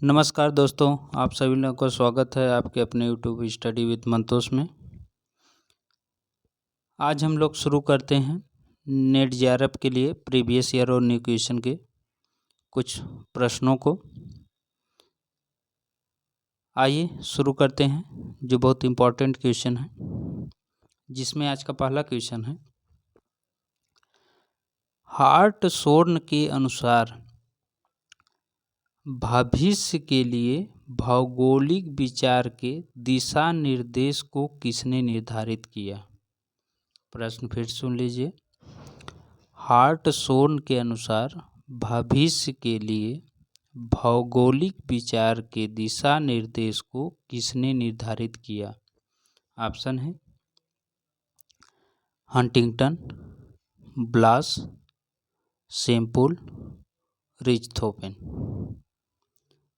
नमस्कार दोस्तों, आप सभी लोगों का स्वागत है आपके अपने यूट्यूब स्टडी विद मंतोष में। आज हम लोग शुरू करते हैं नेट जेआरएफ के लिए प्रीवियस ईयर और न्यू क्वेश्चन के कुछ प्रश्नों को। आइए शुरू करते हैं, जो बहुत इम्पोर्टेंट क्वेश्चन है, जिसमें आज का पहला क्वेश्चन है, हार्टशोर्न के अनुसार भविष्य के लिए भौगोलिक विचार के दिशा निर्देश को किसने निर्धारित किया? प्रश्न फिर सुन लीजिए। हार्टशोर्न के अनुसार भविष्य के लिए भौगोलिक विचार के दिशा निर्देश को किसने निर्धारित किया? ऑप्शन है हंटिंगटन, ब्लास, सैंपुल, रिचथोफेन।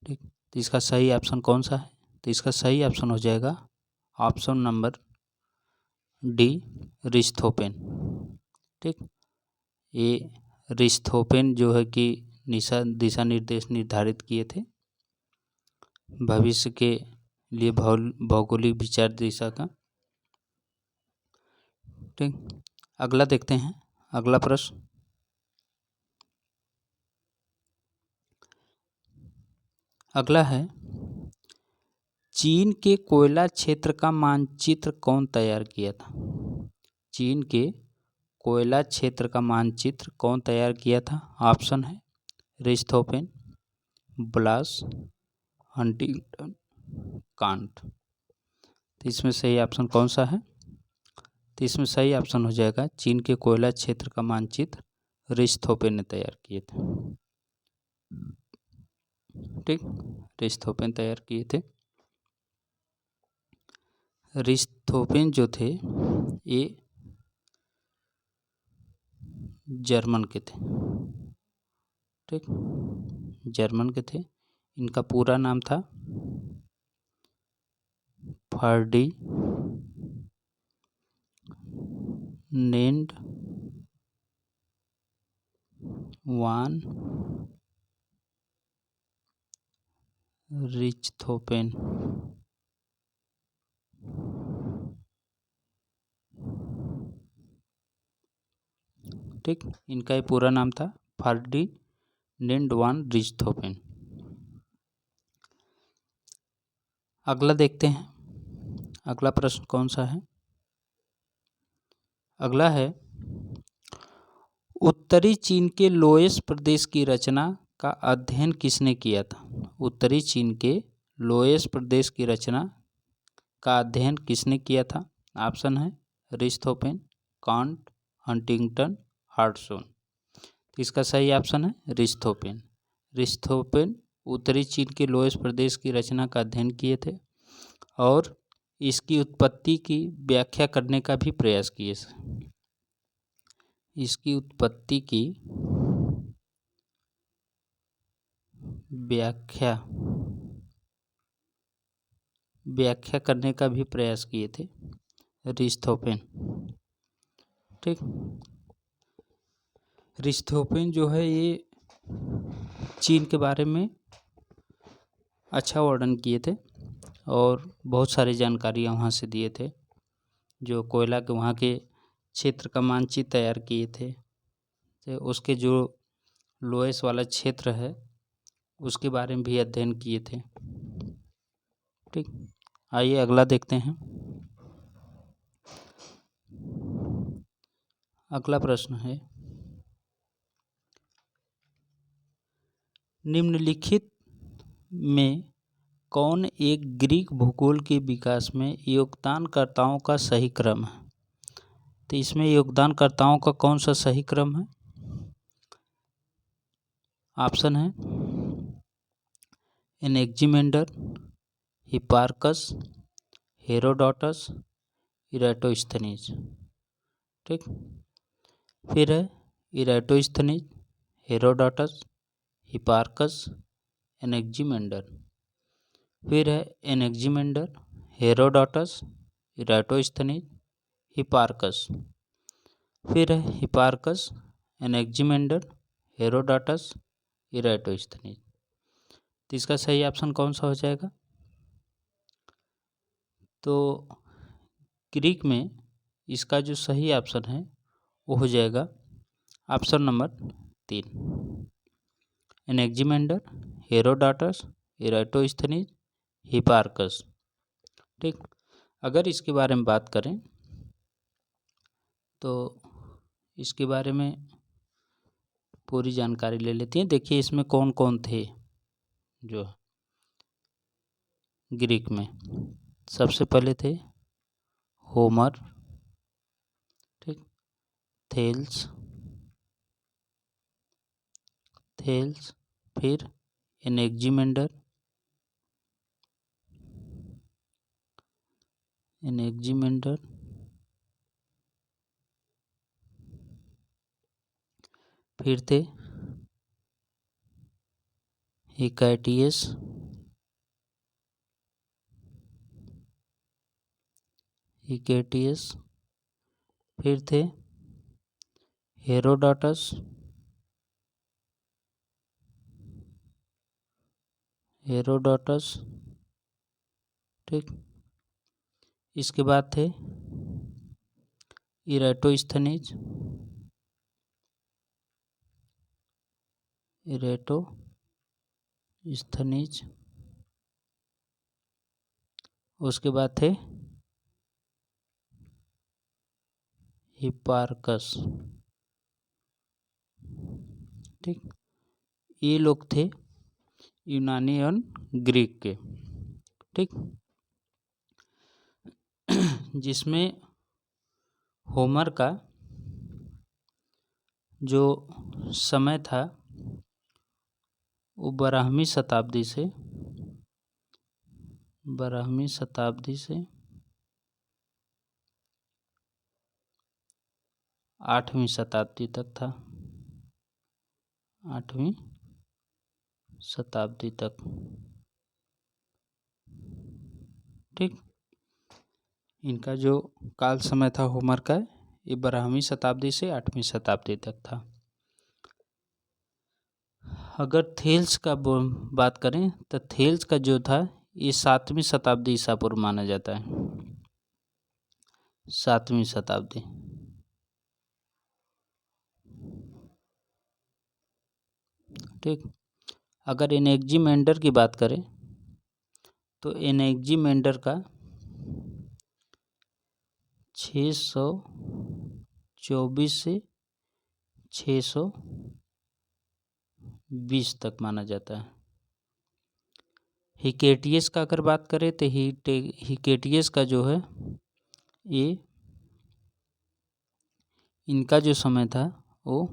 ठीक, तो इसका सही ऑप्शन कौन सा है? तो इसका सही ऑप्शन हो जाएगा ऑप्शन नंबर डी, रिचथोफेन। ठीक, ये रिचथोफेन जो है कि दिशा निर्देश निर्धारित किए थे भविष्य के लिए भौगोलिक विचार दिशा का। ठीक, अगला देखते हैं, अगला प्रश्न। अगला है, चीन के कोयला क्षेत्र का मानचित्र कौन तैयार किया था? चीन के कोयला क्षेत्र का मानचित्र कौन तैयार किया था? ऑप्शन है रिचथोफेन, ब्लास, हंटिंगटन, कांट। तो इसमें सही ऑप्शन कौन सा है? तो इसमें सही ऑप्शन हो जाएगा चीन के कोयला क्षेत्र का मानचित्र रिचथोफेन ने तैयार किए थे। ठीक, रिचथोफेन तैयार किए थे। रिचथोफेन जो थे ये जर्मन के थे। ठीक, जर्मन के थे। इनका पूरा नाम था फर्डिनेंड वान रिचथोफेन। ठीक, इनका ये पूरा नाम था फर्डिनेंड वान रिचथोफेन। अगला देखते हैं, अगला प्रश्न कौन सा है? अगला है, उत्तरी चीन के लोएस प्रदेश की रचना का अध्ययन किसने किया था? उत्तरी चीन के लोएस प्रदेश की रचना का अध्ययन किसने किया था? ऑप्शन है रिचथोफेन, कांट, हंटिंगटन, हार्टशोर्न। तो इसका सही ऑप्शन है रिचथोफेन। रिचथोफेन उत्तरी चीन के लोएस प्रदेश की रचना का अध्ययन किए थे और इसकी उत्पत्ति की व्याख्या करने का भी प्रयास किए। इसकी उत्पत्ति की व्याख्या करने का भी प्रयास किए थे रिचथोफेन। ठीक, रिचथोफेन जो है ये चीन के बारे में अच्छा वर्णन किए थे और बहुत सारी जानकारियाँ वहाँ से दिए थे। जो कोयला के वहाँ के क्षेत्र का मानचित्र तैयार किए थे, तो उसके जो लोएस वाला क्षेत्र है उसके बारे में भी अध्ययन किए थे। ठीक, आइए अगला देखते हैं। अगला प्रश्न है, निम्नलिखित में कौन एक ग्रीक भूगोल के विकास में योगदानकर्ताओं का सही क्रम है? तो इसमें योगदानकर्ताओं का कौन सा सही क्रम है? ऑप्शन है एनेक्जिमेंडर, हिपार्कस, हेरोडोटस, इराटोस्थनीज। ठीक, फिर है इराटोस्थनीज, हेरोडोटस, हिपार्कस, एनेक्जिमेंडर। फिर है एनेक्जिमेंडर, हेरोडोटस, इराटोस्थनीज, हिपार्कस। फिर है हिपार्कस, एनेक्जिमेंडर, हेरोडोटस, इराटोस्थनीज। तो इसका सही ऑप्शन कौन सा हो जाएगा? तो ग्रीक में इसका जो सही ऑप्शन है वो हो जाएगा ऑप्शन नंबर 3, एनेक्जिमेंडर, हेरोडाटस, इराटोस्थनीज, हिपार्कस। ठीक, अगर इसके बारे में बात करें तो इसके बारे में पूरी जानकारी ले लेते हैं। देखिए इसमें कौन कौन थे जो ग्रीक में। सबसे पहले थे होमर, ठीक, थेल्स, फिर एनेक्जिमेंडर, फिर थे हिकैटियस, फिर थे हेरोडाटस, ठीक, इसके बाद थे इराटोस्थनीज, उसके बाद थे हिपार्कस। ठीक, ये लोग थे यूनानी और ग्रीक के। ठीक, जिसमें होमर का जो समय था वो 12वीं शताब्दी से 8वीं शताब्दी तक था। 8वीं शताब्दी तक। ठीक, इनका जो काल समय था होमर का, ये 12वीं शताब्दी से 8वीं शताब्दी तक था। अगर थेल्स का बात करें तो थेल्स का जो था ये 7वीं शताब्दी ईसा पूर्व माना जाता है। 7वीं शताब्दी। ठीक, अगर एनेक्जिमेंडर की बात करें तो एनेक्जिमेंडर का 624 से 620 तक माना जाता है। हिकेटियस का अगर बात करें तो हिकेटियस का जो है ये इनका जो समय था वो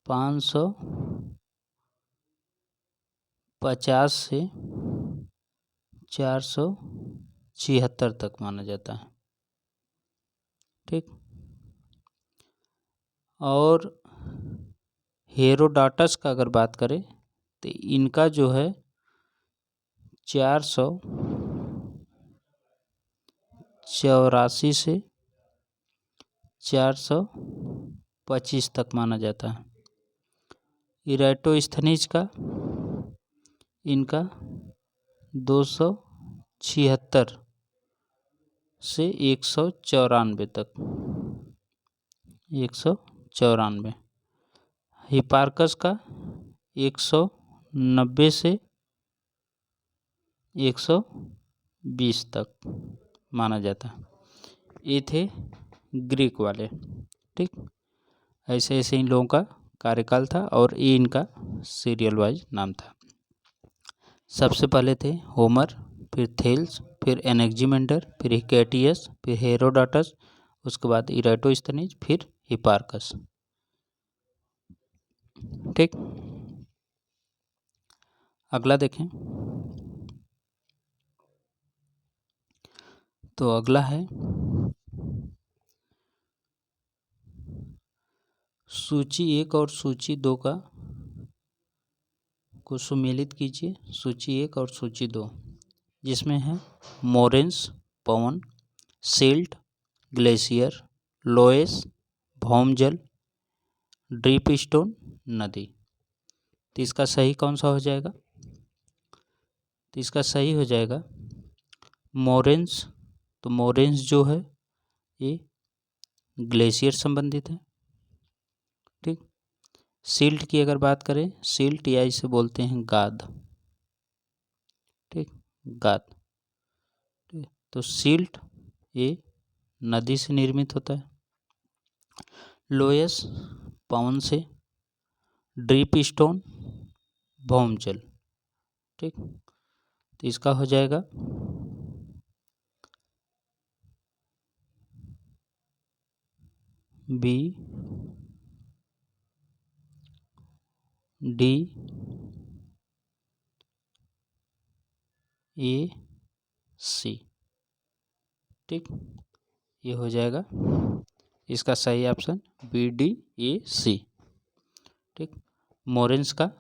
550 से 476 तक माना जाता है। ठीक, और हेरोडाटस का अगर बात करें तो इनका जो है 484 से 425 तक माना जाता है। इराटोस्थनीज का इनका 276 से 194 तक। 194। हिपार्कस का 190 से 120 तक माना जाता है। ये थे ग्रीक वाले। ठीक, ऐसे ऐसे इन लोगों का कार्यकाल था और ये इनका सीरियल वाइज नाम था। सबसे पहले थे होमर, फिर थेल्स, फिर एनेक्जिमेंडर, फिर हिकेटियस, फिर हेरोडाटस, उसके बाद इराटोस्थनीज, फिर हिपार्कस। ठीक, अगला देखें तो अगला है सूची 1 और सूची 2 को सुमेलित कीजिए। सूची 1 और सूची 2 जिसमें है मोरेंस पवन, सिल्ट, ग्लेशियर, लोएस, भौमजल, ड्रीप स्टोन, नदी। तो इसका सही कौन सा हो जाएगा? तो इसका सही हो जाएगा मोरेन्स। तो मोरेन्स जो है ये ग्लेशियर संबंधित है। ठीक। सिल्ट की अगर बात करें, सिल्ट या इसे बोलते हैं गाद। ठीक, गाद। ठीक, तो सिल्ट ये नदी से निर्मित होता है। लोयस पवन से, ड्रिप स्टोन भौमजल। ठीक, तो इसका हो जाएगा बी डी ए सी। ठीक, ये हो जाएगा इसका सही ऑप्शन बी डी ए सी। ठीक, मोरेन्स का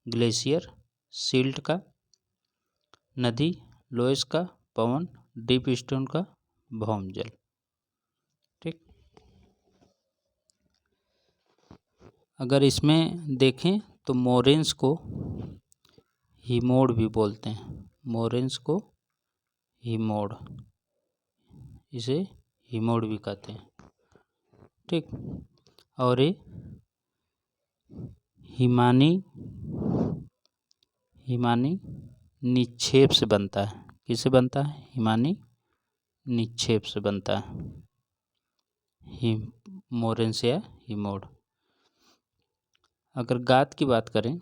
ग्लेशियर, सिल्ट का नदी, लोयस का पवन, डीप स्टोन का भौमजल। ठीक, अगर इसमें देखें तो मोरेन्स को हिमोड भी बोलते हैं। मोरेन्स को हिमोड, इसे हिमोड भी कहते हैं। ठीक, और ये हिमानी निक्षेप से बनता है। किससे बनता है? हिमानी निक्षेप से बनता है, मोरेन्स या हिमोड। अगर गाद की बात करें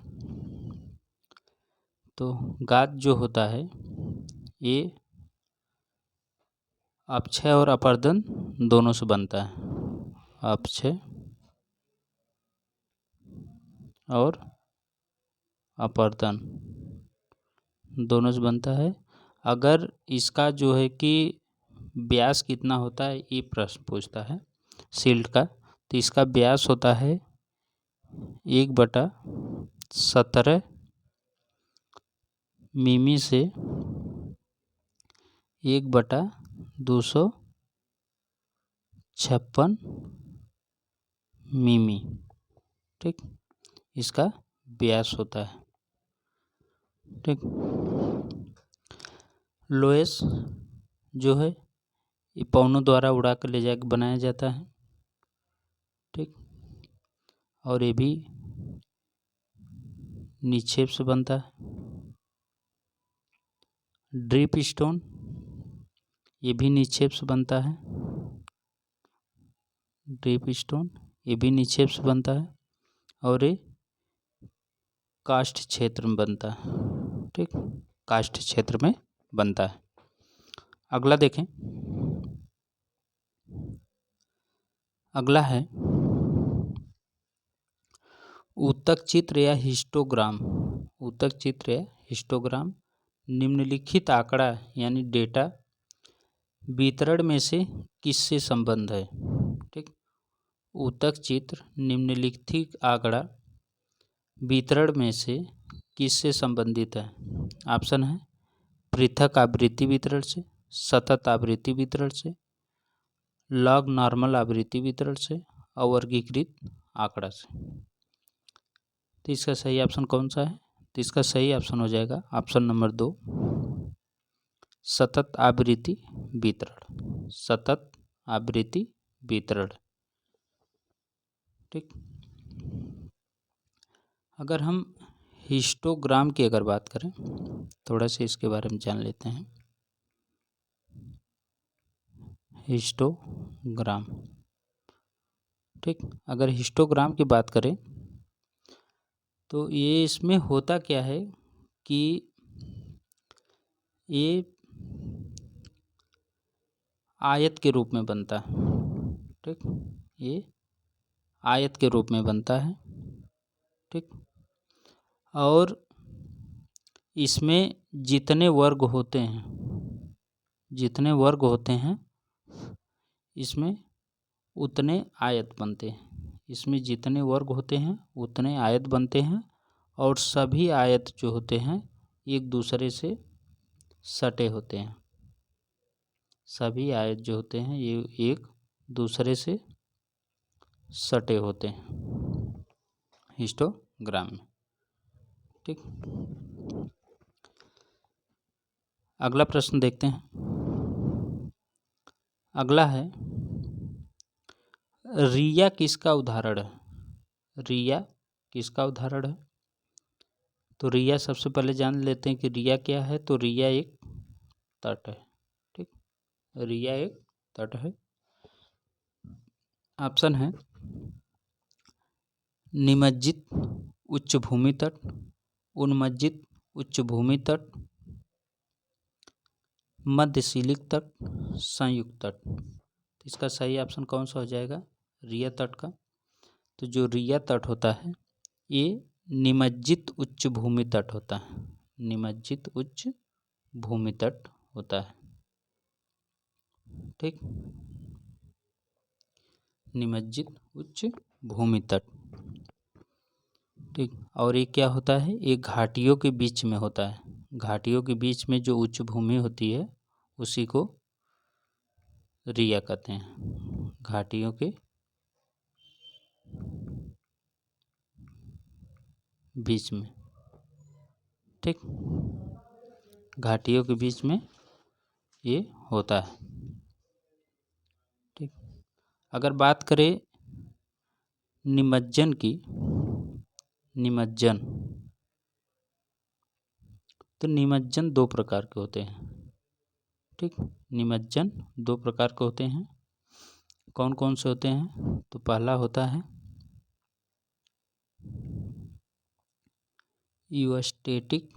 तो गाद जो होता है ये अपक्षय और अपर्दन दोनों से बनता है। अपक्षय और अपर्दन दोनों से बनता है। अगर इसका जो है कि व्यास कितना होता है ये प्रश्न पूछता है सिल्ट का, तो इसका व्यास होता है 1/17 मिमी से 1/256 मिमी। ठीक, इसका व्यास होता है। ठीक, लोयस जो है ये पवनों द्वारा उड़ा कर ले जाकर बनाया जाता है। ठीक, और ये भी निक्षेप से बनता है। ड्रिप स्टोन ये भी निक्षेप से बनता है। ड्रिप स्टोन ये भी निक्षेप से बनता है और ये काष्ठ क्षेत्र में बनता है। ठीक, काष्ठ क्षेत्र में बनता है। अगला देखें, अगला है ऊतक चित्र या हिस्टोग्राम। ऊतक चित्र या हिस्टोग्राम निम्नलिखित आंकड़ा यानी डेटा वितरण में से किससे संबंध है? ठीक, ऊतक चित्र निम्नलिखित आंकड़ा वितरण में से किससे संबंधित है? ऑप्शन है पृथक आवृत्ति वितरण से, सतत आवृत्ति वितरण से, लॉग नॉर्मल आवृत्ति वितरण से, अवर्गीकृत आंकड़ा से। तो इसका सही ऑप्शन कौन सा है? तो इसका सही ऑप्शन हो जाएगा ऑप्शन नंबर 2, सतत आवृत्ति वितरण। सतत आवृत्ति वितरण। ठीक, अगर हम हिस्टोग्राम की अगर बात करें, थोड़ा सा इसके बारे में जान लेते हैं। हिस्टोग्राम, ठीक, अगर हिस्टोग्राम की बात करें तो ये इसमें होता क्या है कि ये आयत के रूप में बनता है। ठीक, ये आयत के रूप में बनता है। ठीक, और इसमें जितने वर्ग होते हैं इसमें उतने आयत बनते हैं। इसमें जितने वर्ग होते हैं उतने आयत बनते हैं और सभी आयत जो होते हैं एक दूसरे से सटे होते हैं। सभी आयत जो होते हैं ये एक दूसरे से सटे होते हैं हिस्टोग्राम में। ठीक। अगला प्रश्न देखते हैं। अगला है, रिया किसका उदाहरण है? रिया किसका उदाहरण है? तो रिया सबसे पहले जान लेते हैं कि रिया क्या है। तो रिया एक तट है। ठीक, रिया एक तट है। ऑप्शन है निमज्जित उच्च भूमि तट, उन्मज्जित उच्च भूमि तट, मध्यशीलिक तट, संयुक्त तट। तो इसका सही ऑप्शन कौन सा हो जाएगा? रिया तट का। तो जो रिया तट होता है ये निमज्जित उच्च भूमि तट होता है। निमज्जित उच्च भूमि तट होता है। ठीक, निमज्जित उच्च भूमि तट। ठीक, और ये क्या होता है? ये घाटियों के बीच में होता है। घाटियों के बीच में जो उच्च भूमि होती है उसी को रिया कहते हैं। घाटियों के बीच में। ठीक, घाटियों के बीच में ये होता है। ठीक, अगर बात करें निमज्जन की, निमज्जन, तो निमज्जन दो प्रकार के होते हैं। ठीक, निमज्जन दो प्रकार के होते हैं। कौन कौन से होते हैं? तो पहला होता है यूस्टेटिक,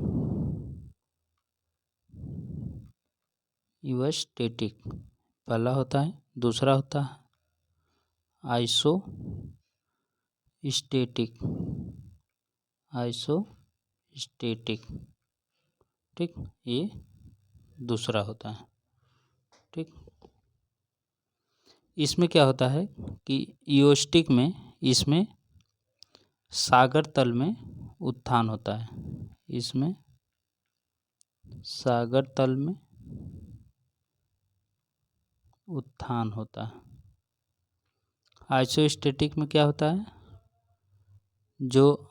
यूस्टेटिक पहला होता है। दूसरा होता है आइसो स्टेटिक, आइसो स्टेटिक। ठीक, ये दूसरा होता है। ठीक, इसमें क्या होता है कि यूस्टिक में इसमें सागर तल में उत्थान होता है। इसमें सागर तल में उत्थान होता है। आइसोस्टेटिक में क्या होता है? जो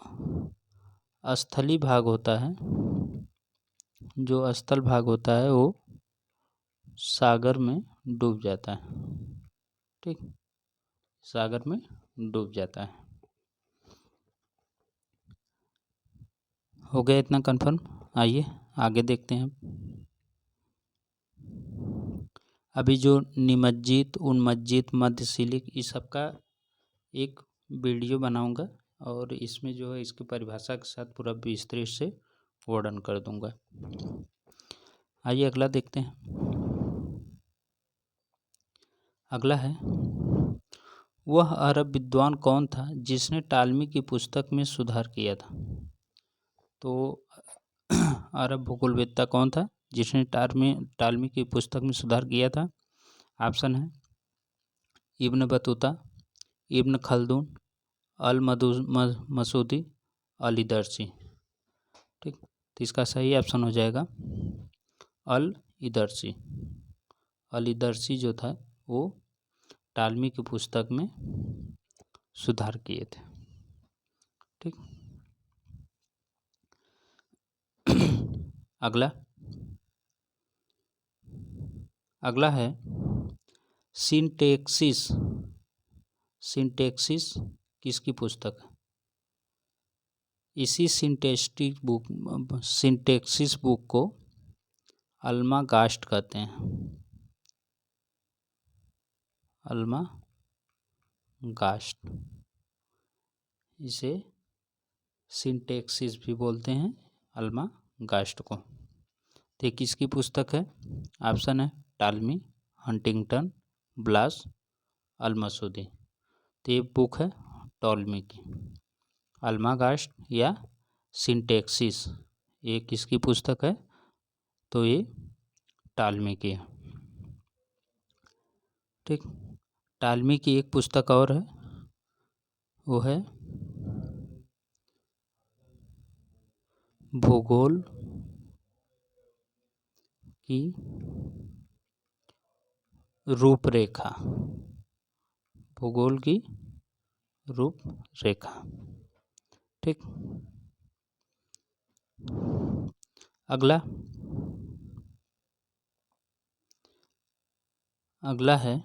स्थली भाग होता है, जो स्थल भाग होता है वो सागर में डूब जाता है। ठीक, सागर में डूब जाता है। हो गया इतना कंफर्म। आइए आगे देखते हैं। अभी जो निमज्जित, उन्मज्जित, मध्यशीलिक इस सब का एक वीडियो बनाऊंगा और इसमें जो है इसकी परिभाषा के साथ पूरा विस्तृत से वर्णन कर दूंगा। आइए अगला देखते हैं। अगला है, वह अरब विद्वान कौन था जिसने टालमी की पुस्तक में सुधार किया था? तो अरब भूगोलवेत्ता कौन था जिसने टालमी की पुस्तक में सुधार किया था? ऑप्शन है इब्न बतूता, इब्न खल्दून, अल मसूदी, अल इदरसी। ठीक, तो इसका सही ऑप्शन हो जाएगा अल इदरसी। अल इदरसी जो था वो टालमी की पुस्तक में सुधार किए थे। ठीक, अगला अगला है सिंटेक्सिस। सिंटेक्सिस किसकी पुस्तक है? इसी सिंटेक्सिस बुक को अल्मागास्ट कहते हैं। अल्मागास्ट, इसे सिंटेक्सिस भी बोलते हैं, अल्मागास्ट को। तो किसकी पुस्तक है? ऑप्शन है टालमी, हंटिंगटन, ब्लास, अल-मसूदी। तो ये बुक है टॉलमी की। अल्मागास्ट या सिंटेक्सिस ये किसकी पुस्तक है? तो ये टालमी की है। ठीक, टालमी की एक पुस्तक और है, वो है भूगोल की रूपरेखा। भूगोल की रूपरेखा। ठीक, अगला है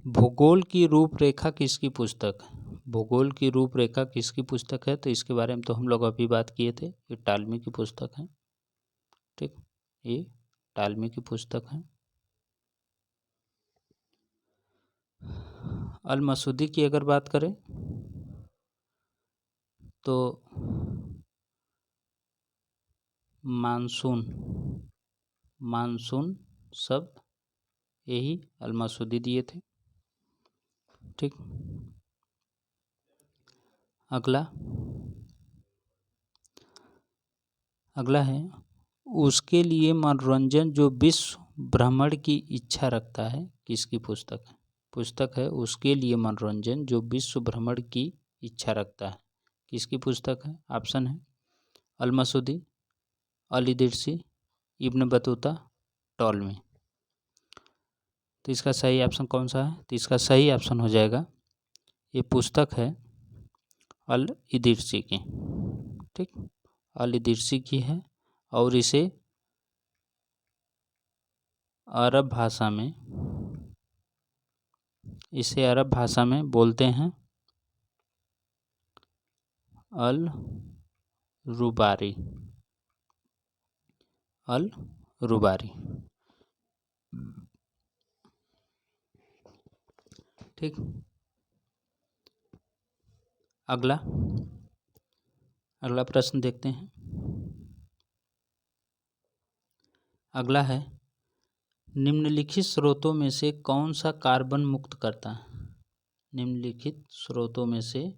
भूगोल की रूपरेखा किसकी पुस्तक है। भूगोल की रूपरेखा किसकी पुस्तक है, तो इसके बारे में तो हम लोग अभी बात किए थे, ये टालमी की पुस्तक है। ठीक, ये टालमी की पुस्तक है। अल मसूदी की अगर बात करें तो मानसून शब्द यही अल मसूदी दिए थे। ठीक, अगला है उसके लिए मनोरंजन जो विश्व भ्रमण की इच्छा रखता है, किसकी पुस्तक है। पुस्तक है उसके लिए मनोरंजन जो विश्व भ्रमण की इच्छा रखता है, किसकी पुस्तक है। ऑप्शन है अल मसूदी, अल इदरिसी, इब्न बतूता, टॉलमी। तो इसका सही ऑप्शन कौन सा है, तो इसका सही ऑप्शन हो जाएगा, ये पुस्तक है अल इदरिसी की। ठीक, अल इदरिसी की है और इसे अरब भाषा में बोलते हैं अल रुबारी। ठीक, अगला प्रश्न देखते हैं। अगला है निम्नलिखित स्रोतों में से कौन सा कार्बन मुक्त करता है। निम्नलिखित स्रोतों में से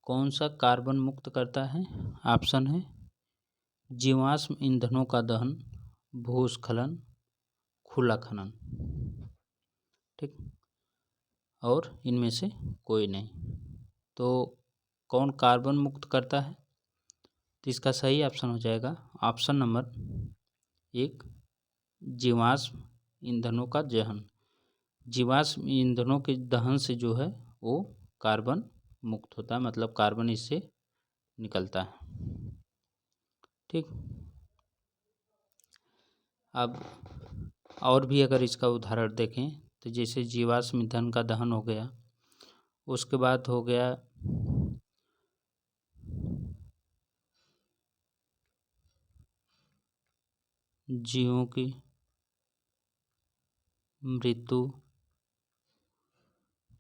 कौन सा कार्बन मुक्त करता है। ऑप्शन है जीवाश्म ईंधनों का दहन, भूस्खलन, खुला खनन। ठीक, और इनमें से कोई नहीं। तो कौन कार्बन मुक्त करता है, तो इसका सही ऑप्शन हो जाएगा ऑप्शन नंबर 1, जीवाश्म ईंधनों का दहन। जीवाश्म ईंधनों के दहन से जो है वो कार्बन मुक्त होता है, मतलब कार्बन इससे निकलता है। ठीक, अब और भी अगर इसका उदाहरण देखें तो जैसे जीवाश्म ईंधन का दहन हो गया, उसके बाद हो गया जीवों की मृत्यु।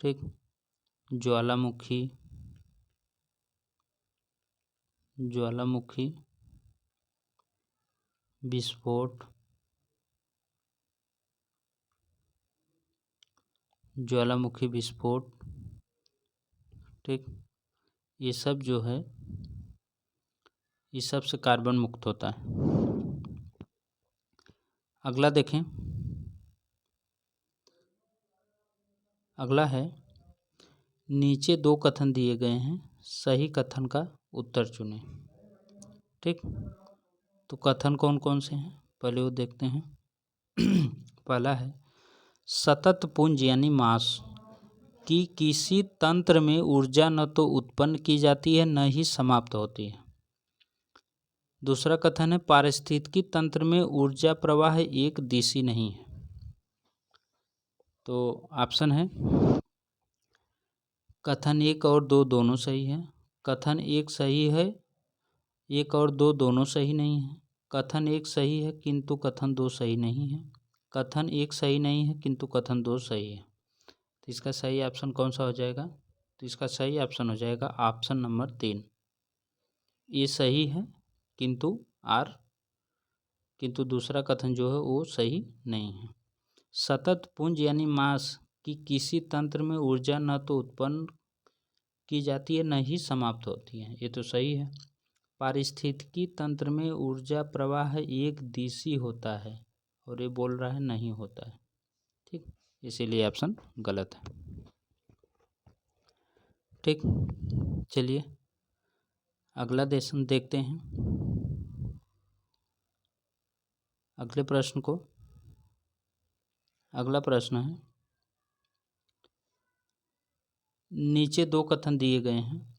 ठीक, ज्वालामुखी विस्फोट, ठीक, ये सब जो है इस सब से कार्बन मुक्त होता है। अगला देखें, अगला है नीचे 2 कथन दिए गए हैं, सही कथन का उत्तर चुनें। ठीक, तो कथन कौन कौन से हैं पहले वो देखते हैं। पहला है सतत पुंज यानी मास की किसी तंत्र में ऊर्जा न तो उत्पन्न की जाती है न ही समाप्त होती है। दूसरा कथन है पारिस्थितिकी तंत्र में ऊर्जा प्रवाह एक दिशी नहीं है। तो ऑप्शन है कथन 1 और 2 दोनों सही है, कथन 1 सही है, 1 और 2 दोनों सही नहीं है, कथन 1 सही है किंतु कथन 2 सही नहीं है, कथन 1 सही नहीं है किंतु कथन 2 सही है। तो इसका सही ऑप्शन कौन सा हो जाएगा, तो इसका सही ऑप्शन हो जाएगा ऑप्शन नंबर 3, ये सही है किंतु दूसरा कथन जो है वो सही नहीं है। सतत पुंज यानी मास की किसी तंत्र में ऊर्जा न तो उत्पन्न की जाती है न ही समाप्त होती है, ये तो सही है। पारिस्थितिकी तंत्र में ऊर्जा प्रवाह एक दिशी होता है और ये बोल रहा है नहीं होता है। ठीक, इसीलिए ऑप्शन गलत है। ठीक, चलिए अगला देशन देखते हैं। अगले प्रश्न को, अगला प्रश्न है नीचे 2 कथन दिए गए हैं,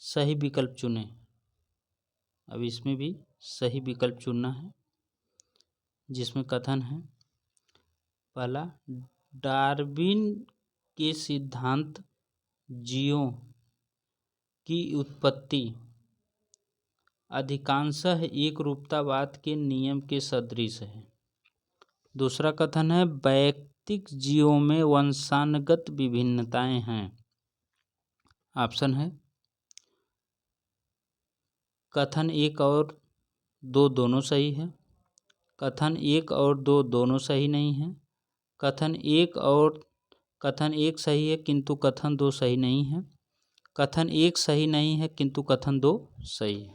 सही विकल्प चुनें। अब इसमें भी सही विकल्प चुनना है, जिसमें कथन है पहला, डार्विन के सिद्धांत जीवों की उत्पत्ति अधिकांशतः एकरूपतावाद के नियम के सदृश है। दूसरा कथन है वैयक्तिक जीवों में वंशानुगत विभिन्नताएं हैं। ऑप्शन है कथन 1 और 2 दोनों सही है, कथन 1 और 2 दोनों सही नहीं है, कथन 1 सही है किंतु कथन 2 सही नहीं है, कथन 1 सही नहीं है किंतु कथन 2 सही है।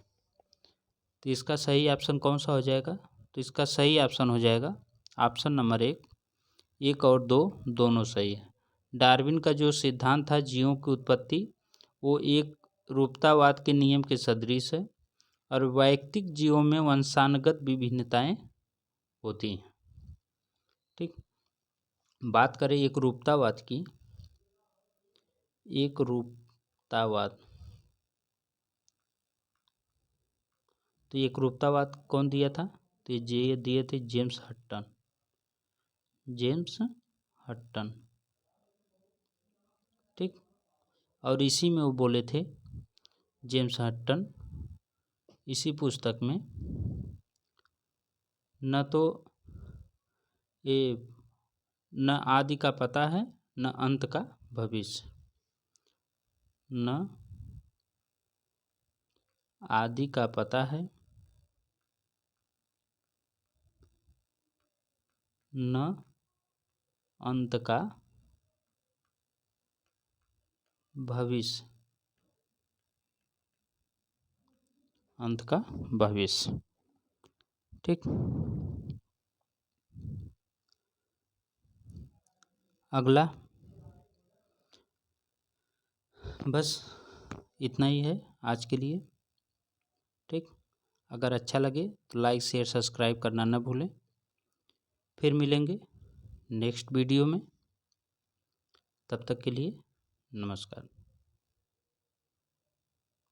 तो इसका सही ऑप्शन कौन सा हो जाएगा? तो इसका सही ऑप्शन हो जाएगा ऑप्शन नंबर 1 और 2 दोनों सही है। डार्विन का जो सिद्धांत था जीवों की उत्पत्ति, वो एक रूपतावाद के नियम के सदृश है और वैयक्तिक जीवों में वंशानुगत विभिन्नताएं होती हैं। ठीक, बात करें एक रूपतावाद की। एक रूपतावाद, तो एक रूपतावाद कौन दिया था? तो ये दिए थे जेम्स हट्टन। ठीक, और इसी में वो बोले थे जेम्स हट्टन, इसी पुस्तक में, न तो ये न आदि का पता है न अंत का भविष्य, न आदि का पता है न अंत का भविष्य, अंत का भविष्य। ठीक, अगला बस इतना ही है आज के लिए। ठीक, अगर अच्छा लगे तो लाइक शेयर सब्सक्राइब करना न भूलें। फिर मिलेंगे नेक्स्ट वीडियो में, तब तक के लिए नमस्कार।